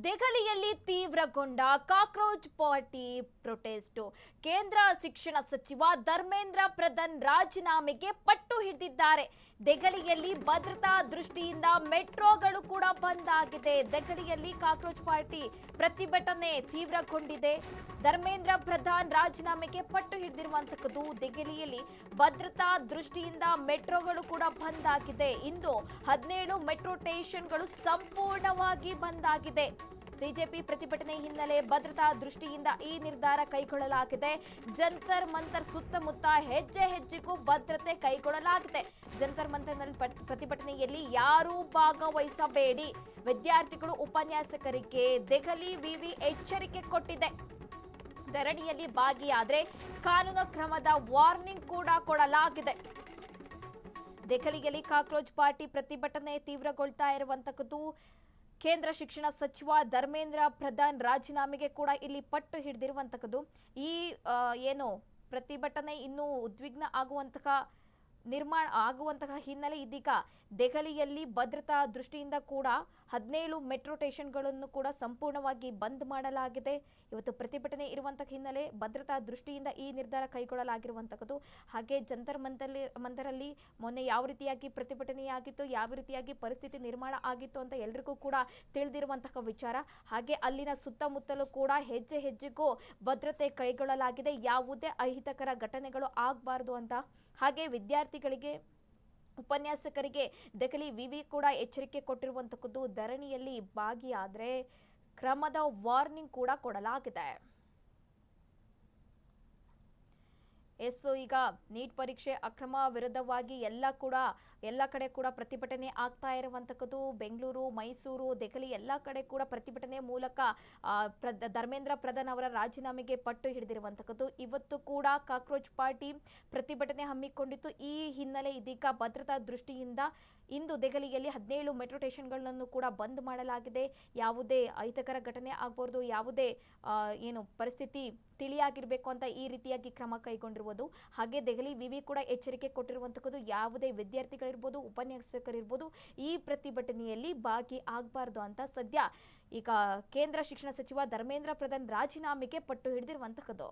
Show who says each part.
Speaker 1: ದೆಹಲಿಯಲ್ಲಿ ತೀವ್ರಗೊಂಡ cockroach party protest. ಕೇಂದ್ರ ಶಿಕ್ಷಣ ಸಚಿವ ಧರ್ಮೇಂದ್ರ ಪ್ರಧಾನ್ ರಾಜೀನಾಮೆಗೆ ಪಟ್ಟು ಹಿಡಿದಿದ್ದಾರೆ. ದೆಹಲಿಯಲ್ಲಿ ಭದ್ರತಾ ದೃಷ್ಟಿಯಿಂದ ಮೆಟ್ರೋಗಳು ಕೂಡ ಬಂದ್ ಆಗಿದೆ. ದೆಹಲಿಯಲ್ಲಿ ಕಾಕ್ರೋಚ್ ಪಾರ್ಟಿ ಪ್ರತಿಭಟನೆ ತೀವ್ರಗೊಂಡಿದೆ. ಧರ್ಮೇಂದ್ರ ಪ್ರಧಾನ್ ರಾಜೀನಾಮೆಗೆ ಪಟ್ಟು ಹಿಡಿದಿರುವಂತದ್ದು. ದೆಹಲಿಯಲ್ಲಿ ಭದ್ರತಾ ದೃಷ್ಟಿಯಿಂದ ಮೆಟ್ರೋಗಳು ಕೂಡ ಬಂದ್ ಆಗಿದೆ. ಇಂದು 17 ಮೆಟ್ರೋ ಸ್ಟೇಷನ್ಗಳು ಸಂಪೂರ್ಣವಾಗಿ ಬಂದ್ ಆಗಿದೆ. ಸಿಜೆಪಿ ಪ್ರತಿಭಟನೆ ಹಿನ್ನೆಲೆ ಭದ್ರತಾ ದೃಷ್ಟಿಯಿಂದ ಈ ನಿರ್ಧಾರ ಕೈಗೊಳ್ಳಲಾಗಿದೆ. ಜಂತರ್ ಮಂತರ್ ಸುತ್ತಮುತ್ತ ಹೆಜ್ಜೆ ಹೆಜ್ಜೆಗೂ ಭದ್ರತೆ ಕೈಗೊಳ್ಳಲಾಗಿದೆ. ಜಂತರ್ ಮಂತರ್ನಲ್ಲಿ ಪ್ರತಿಭಟನೆಯಲ್ಲಿ ಯಾರೂ ಭಾಗವಹಿಸಬೇಡಿ. ವಿದ್ಯಾರ್ಥಿಗಳು ಉಪನ್ಯಾಸಕರಿಗೆ ದೆಹಲಿ ವಿವಿ ಎಚ್ಚರಿಕೆ ಕೊಟ್ಟಿದೆ. ಧರಣಿಯಲ್ಲಿ ಭಾಗಿಯಾದರೆ ಕಾನೂನು ಕ್ರಮದ ವಾರ್ನಿಂಗ್ ಕೂಡ ಕೊಡಲಾಗಿದೆ. ದೆಹಲಿಯಲ್ಲಿ ಕಾಕ್ರೋಚ್ ಪಾರ್ಟಿ ಪ್ರತಿಭಟನೆ ತೀವ್ರಗೊಳ್ತಾ ಇರುವಂತದ್ದು. ಕೇಂದ್ರ ಶಿಕ್ಷಣ ಸಚಿವ ಧರ್ಮೇಂದ್ರ ಪ್ರಧಾನ್ ರಾಜೀನಾಮೆಗೆ ಕೂಡ ಇಲ್ಲಿ ಪಟ್ಟು ಹಿಡಿದಿರುವಂತದ್ದು. ಈ ಏನು ಪ್ರತಿಭಟನೆ ಇನ್ನೂ ಉದ್ವಿಗ್ನ ಆಗುವಂತಹ ಹಿನ್ನೆಲೆ ಇದೀಗ ದೆಹಲಿಯಲ್ಲಿ ಭದ್ರತಾ ದೃಷ್ಟಿಯಿಂದ ಕೂಡ 17 ಮೆಟ್ರೋ ಸ್ಟೇಷನ್ಗಳನ್ನು ಕೂಡ ಸಂಪೂರ್ಣವಾಗಿ ಬಂದ್ ಮಾಡಲಾಗಿದೆ. ಇವತ್ತು ಪ್ರತಿಭಟನೆ ಇರುವಂತಹ ಹಿನ್ನೆಲೆ ಭದ್ರತಾ ದೃಷ್ಟಿಯಿಂದ ಈ ನಿರ್ಧಾರ ಕೈಗೊಳ್ಳಲಾಗಿರುವಂತದ್ದು. ಹಾಗೆ ಜಂತರ್ ಮಂತರಲ್ಲಿ ಮೊನ್ನೆ ಯಾವ ರೀತಿಯಾಗಿ ಪ್ರತಿಭಟನೆಯಾಗಿತ್ತು, ಯಾವ ರೀತಿಯಾಗಿ ಪರಿಸ್ಥಿತಿ ನಿರ್ಮಾಣ ಆಗಿತ್ತು ಅಂತ ಎಲ್ರಿಗೂ ಕೂಡ ತಿಳಿದಿರುವಂತಹ ವಿಚಾರ. ಹಾಗೆ ಅಲ್ಲಿನ ಸುತ್ತಮುತ್ತಲೂ ಕೂಡ ಹೆಜ್ಜೆ ಹೆಜ್ಜೆಗೂ ಭದ್ರತೆ ಕೈಗೊಳ್ಳಲಾಗಿದೆ. ಯಾವುದೇ ಅಹಿತಕರ ಘಟನೆಗಳು ಆಗಬಾರದು ಅಂತ. ಹಾಗೆ ವಿದ್ಯಾರ್ಥಿಗಳಿಗೆ, ಉಪನ್ಯಾಸಕರಿಗೆ ದೆಹಲಿ ವಿವಿ ಕೂಡ ಎಚ್ಚರಿಕೆ ಕೊಟ್ಟಿರುವಂತದ್ದು. ಧರಣಿಯಲ್ಲಿ ಭಾಗಿಯಾದರೆ ಕ್ರಮದ ವಾರ್ನಿಂಗ್ ಕೂಡ ಕೊಡಲಾಗಿದೆ. ಈಗ ನೀಟ್ ಪರೀಕ್ಷೆ ಅಕ್ರಮ ವಿರುದ್ಧವಾಗಿ ಎಲ್ಲ ಕಡೆ ಕೂಡ ಪ್ರತಿಭಟನೆ ಆಗ್ತಾ ಇರುವಂತದ್ದು. ಬೆಂಗಳೂರು, ಮೈಸೂರು, ದೆಹಲಿ ಎಲ್ಲ ಕಡೆ ಕೂಡ ಪ್ರತಿಭಟನೆ ಮೂಲಕ ಧರ್ಮೇಂದ್ರ ಪ್ರಧಾನ್ ಅವರ ರಾಜೀನಾಮೆಗೆ ಪಟ್ಟು ಹಿಡಿದಿರುವಂತದ್ದು. ಇವತ್ತು ಕೂಡ ಕಾಕ್ರೋಚ್ ಪಾರ್ಟಿ ಪ್ರತಿಭಟನೆ ಹಮ್ಮಿಕೊಂಡಿತ್ತು. ಈ ಹಿನ್ನೆಲೆ ಇದೀಗ ಭದ್ರತಾ ದೃಷ್ಟಿಯಿಂದ ಇಂದು ದೆಹಲಿಯಲ್ಲಿ 17 ಮೆಟ್ರೋ ಸ್ಟೇಷನ್ಗಳನ್ನು ಕೂಡ ಬಂದ್ ಮಾಡಲಾಗಿದೆ. ಯಾವುದೇ ಅಹಿತಕರ ಘಟನೆ ಆಗಬಾರದು, ಯಾವುದೇ ಪರಿಸ್ಥಿತಿ ತಿಳಿಯಾಗಿರ್ಬೇಕು ಅಂತ ಈ ರೀತಿಯಾಗಿ ಕ್ರಮ ಕೈಗೊಂಡಿರುವುದು. ಹಾಗೆ ದೆಹಲಿ ವಿವಿ ಕೂಡ ಎಚ್ಚರಿಕೆ ಕೊಟ್ಟಿರುವಂತದ್ದು. ಯಾವುದೇ ವಿದ್ಯಾರ್ಥಿಗಳಿರ್ಬೋದು, ಉಪನ್ಯಾಸಕರಿರ್ಬೋದು ಈ ಪ್ರತಿಭಟನೆಯಲ್ಲಿ ಭಾಗಿ ಆಗಬಾರ್ದು ಅಂತ ಸದ್ಯ ಈಗ ಕೇಂದ್ರ ಶಿಕ್ಷಣ ಸಚಿವ ಧರ್ಮೇಂದ್ರ ಪ್ರಧಾನ್ ರಾಜೀನಾಮೆಗೆ ಪಟ್ಟು ಹಿಡಿದಿರುವಂತದ್ದು.